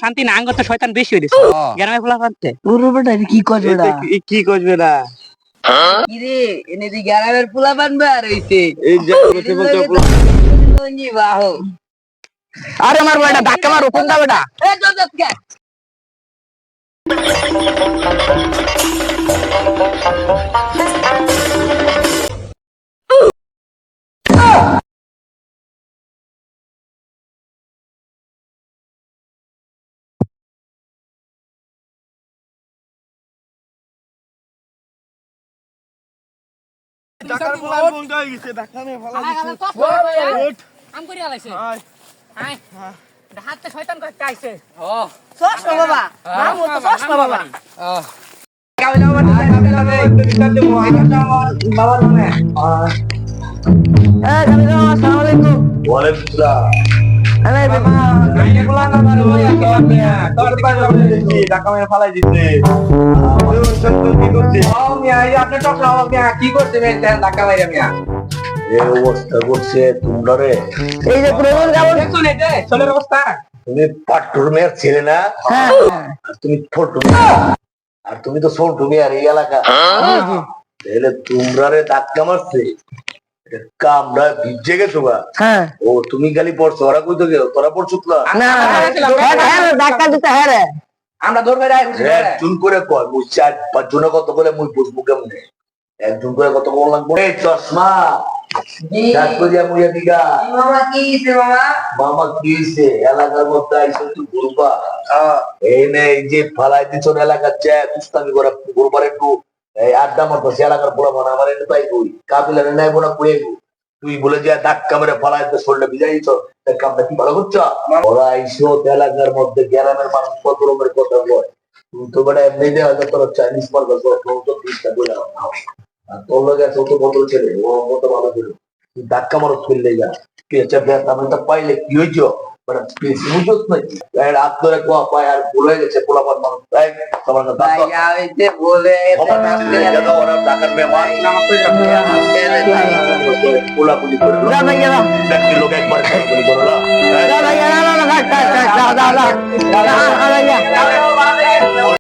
শান্তি না আঙ্গ তো শয়তান বেশি হয়ে গেছে গ্রামে ফুলা পানতে কি করবে না কি করবে না কিরে এনে দি গ্রামের পোলা বানবে আর হইছে এই যে বাহো আরে মার বেটা ধাক্কা মারো কোন দা বেটা এ জজত কে টাকার পোলা বন্ধ হয়ে গেছে ধাক্কা মেরে ফেলা দিছে আম করি আলাইছে আয় হাতে শয়তান কই আইছে সস্তা বাবা নাম তো সস্তা বাবা আসসালামু আলাইকুম ওয়ালাইকুম আসসালাম আরে বাবা টাকা মেরে ফেলাই দিছে কি করছে ধাক্কা মাইরা মিয়া এই অবস্থা করছে তোমরা রে এই যে প্রবল কেমন চলের অবস্থা তুমি পাট্টুর মেয়ের ছেলে না হ্যাঁ আর তুমি ছোট আর তুমি তো ছোট মেয়ে আর এই এলাকা তাহলে তোমরা রে ধাক্কা মারছে কামরা ভিজে গেছো গা হ্যাঁ ও তুমি খালি পড়ছো ওরা কই তো গেল তোরা পড়ছো না না হ্যাঁ ধাক্কা দিতে হ্যাঁ রে আমরা ধরবে রাই একজন করে কয় মুই 4-5 জনে কত বলে মুই বুঝবো কেমনে একজন করে কত বল লাগবে এই চশমা ডাক করিয়া মুইয়া দিগা মামা কি হইছে মামা মামা কি হইছে এলাকার মধ্যে আইছো তুই ঘুরবা এই নে এই যে ফালাই দিছ এলাকার যায় দুস্তামি করে ঘুরবার একটু এই আড্ডা মারতো সে এলাকার পোলা মানে আমার এনে পাই বই কাবিলারে নাই বোনা কুড়ে তুই বলে যে ধাক্কা মেরে ফালাই দিতে শরীরটা ভিজাইছ কামটা কি ভালো করছো ওরা আইসো এলাকার মধ্যে গ্রামের মানুষ কত রকমের কথা বলে তুমি তো বেটা এমনি দিয়ে হয়তো তোর চাইনিজ মার্কা তো 30টা বলে আর তোর লোক আছে তো বদল ছেলে ও মতো ভালো ছিল তুই ধাক্কা মারো ফেললে যা পেঁচা ব্যথা পাইলে কি হয়েছ মানে পেছি বুঝত নাই রাত ধরে কোয়া পায় আর ভুলে গেছে পোলাপান মানুষ তাই তোমার হইছে বলে টাকার মেহমান পোলাপুলি করে লোক একবার করো না